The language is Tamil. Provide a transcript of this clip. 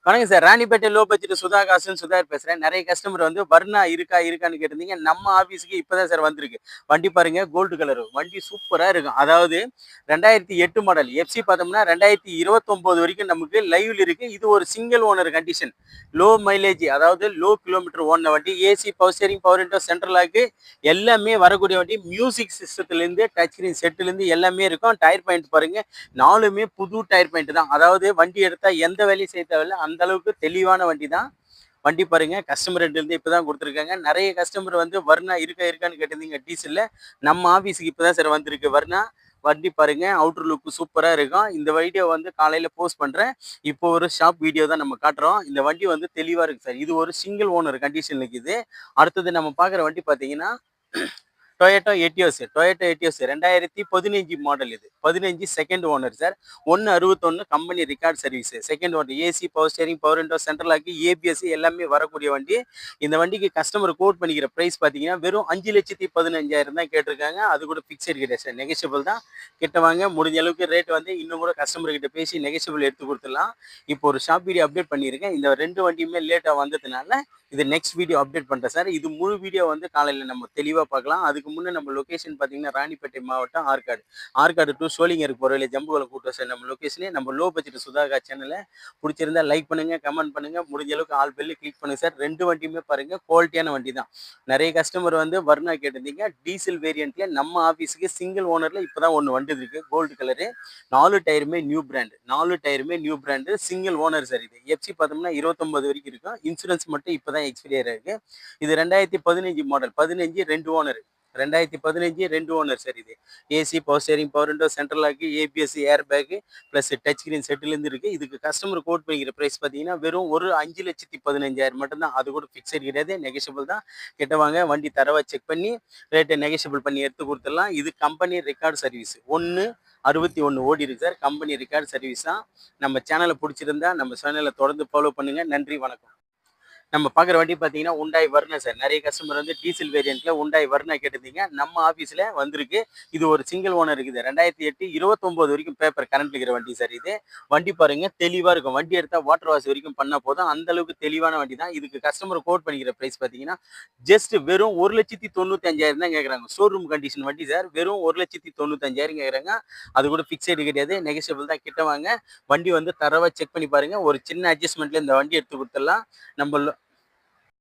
வணக்கம் சார். ராணிப்பேட்டை லோ பட்ஜெட் சுதாகாசுன்னு சுதாகர் பேசுறேன். நெறைய கஸ்டமர் வந்து வர்ணா இருக்கான்னு கேட்டிருந்தீங்க. நம்ம ஆஃபீஸுக்கு இப்ப தான் சார் வந்திருக்கு. வண்டி பாருங்க கோல்டு கலரு. வண்டி சூப்பரா இருக்கும். அதாவது 2008 மாடல். எஃப்சி பார்த்தோம்னா 2029 வரைக்கும் நமக்கு லைவ்ல இருக்கு. இது ஒரு single owner condition. Low mileage அதாவது லோ கிலோமீட்டர் ஓடுன வண்டி. AC, power steering, power window, central lock எல்லாமே வரக்கூடிய வண்டி. மியூசிக் சிஸ்டத்துலேருந்து டச் ஸ்கிரீன் செட்டுலேருந்து எல்லாமே இருக்கும். டயர் பாயிண்ட் பாருங்க. 4மே புது டயர் பாயிண்ட் தான். அதாவது வண்டி எடுத்தா எந்த வேலையும் செய்ய தேவையில்ல. அந்த அளவுக்கு தெளிவான வண்டி தான். வண்டி பாருங்க கஸ்டமர் இருந்து இப்பதான் கொடுத்துருக்காங்க. நிறைய கஸ்டமர் வந்து வர்ணா இருக்கான்னு கேட்டிருந்தீங்க டீசல்ல. நம்ம ஆஃபீஸுக்கு இப்பதான் சார் வந்திருக்கு வர்ணா. வண்டி பாருங்க அவுட்டர் லுக் சூப்பரா இருக்கும். இந்த வீடியோ வந்து காலையில போஸ்ட் பண்றேன். இப்போ ஒரு ஷாப் வீடியோ தான் நம்ம காட்டுறோம். இந்த வண்டி வந்து தெளிவா இருக்கு சார். இது ஒரு சிங்கிள் ஓனர் கண்டிஷன் இருக்குது. அடுத்தது நம்ம பார்க்குற வண்டி பார்த்தீங்கன்னா டொயோட்டோ எட்டியோஸ் 2015 மாடல். இது 15 second owner sir. 161 company record service. Second owner. AC, power steering, power window, central lock, ABS எல்லாமே வரக்கூடிய வண்டி. இந்த வண்டிக்கு கஸ்டமர் கோட் பண்ணிக்கிற பிரைஸ் பார்த்தீங்கன்னா வெறும் 5,15,000 தான் கேட்டிருக்காங்க. அது கூட ஃபிக்ஸட் கிடையாது சார், நெகஷியபிள் தான். கிட்ட வாங்க, முடிஞ்ச அளவுக்கு ரேட் வந்து இன்னும் கூட கஸ்டமர் கிட்ட பேசி நெகஷியபிள் எடுத்து கொடுத்துடலாம். இப்போ ஒரு ஷாப் வீடியோ அப்டேட் பண்ணியிருக்கேன். இந்த 2 வண்டியுமே லேட்டாக வந்ததுனால இது நெக்ஸ்ட் வீடியோ அப்டேட் பண்ணுறேன் சார். இது முழு வீடியோ வந்து காலையில் நம்ம தெளிவாக பார்க்கலாம். அதுக்கு முன்னே நம்ம லொக்கேஷன் பார்த்தீங்கன்னா ராணிப்பேட்டை மாவட்டம் ஆற்காடு டு சோளிங்கருக்கு போகிற வழியில் ஜம்புவலம் கூட்டம் சார் நம்ம லொக்கேஷனே. நம்ம லோ பட்ஜெட் சுதாகா சேனலை பிடிச்சிருந்தா லைக் பண்ணுங்கள், கமெண்ட் பண்ணுங்கள், முடிஞ்ச அளவுக்கு ஆல் பெல்லு கிளிக் பண்ணுங்கள் சார். 2 வண்டியுமே பாருங்கள் குவாலிட்டியான வண்டி தான். நிறைய கஸ்டமர் வந்து வர்ணா கேட்டிருந்தீங்க. டீசல் வேரியண்ட்டில் நம்ம ஆஃபீஸுக்கு சிங்கிள் ஓனரில் இப்போ தான் ஒன்று வண்டி இருக்குது கோல்டு கலரு. 4 டயருமே new brand single owner sir. இது எஃப்சி பார்த்தோம்னா 29 வரைக்கும் இருக்கும். இன்சூரன்ஸ் மட்டும் இப்போ தான் எக்ஸ்பீரியர் இருக்கு. இது 2015 மாடல். 15 2 ஓனர். 2015 2 owner sir. இது AC, power steering, power window, central lock, ABS, air bag plus touch screen செட்டிலேருந்து இருக்குது. இதுக்கு கஸ்டமர் கோட் பண்ணிக்கிற ப்ரைஸ் பார்த்தீங்கன்னா வெறும் ஒரு 5,15,000 மட்டும்தான். அது கூட ஃபிக்ஸட் கிடையாது, நெகஷியபிள் தான். கிட்ட வாங்க, வண்டி தரவை செக் பண்ணி ரேட்டை நெகஷியபிள் பண்ணி எடுத்து கொடுத்துடலாம். இது கம்பெனி ரெக்கார்டு சர்வீஸ். 161 ஓடி இருக்கு சார். கம்பெனி ரெக்கார்டு சர்வீஸ் தான். நம்ம சேனலை பிடிச்சிருந்தா நம்ம சேனலை தொடர்ந்து ஃபாலோ பண்ணுங்கள். நன்றி, வணக்கம். நம்ம பார்க்குற வண்டி பார்த்தீங்கன்னா உண்டாய் வர்ணா சார். நிறைய கஸ்டமர் வந்து டீசல் வேரியண்ட்டில் உண்டாய் வர்ணா கேட்டிருந்தீங்க. நம்ம ஆஃபீஸில் வந்திருக்கு. இது ஒரு சிங்கிள் ஓனர் இருக்குது. 2008 29 வரைக்கும் பேப்பர் கரண்ட் இருக்கிற வண்டி சார். இது வண்டி பாருங்கள் தெளிவாக இருக்கும். வண்டி எடுத்தால் வாட்டர் வாஷ் வரைக்கும் பண்ணால் போதும். அந்த அளவுக்கு தெளிவான வண்டி தான். இதுக்கு கஸ்டமர் கோட் பண்ணிக்கிற ப்ரைஸ் பார்த்தீங்கன்னா ஜஸ்ட் வெறும் 1,95,000 தான் கேட்குறாங்க. ஷோரூம் கண்டிஷன் வண்டி சார். வெறும் 1,95,000 கேட்குறாங்க. அது கூட ஃபிக்ஸடு கிடையாது, நெகஷியபிள் தான். கிட்ட வாங்க, வண்டி வந்து தரவாக செக் பண்ணி பாருங்கள். ஒரு சின்ன அட்ஜஸ்ட்மெண்ட்டில் இந்த வண்டி எடுத்து கொடுத்துடலாம். நம்ம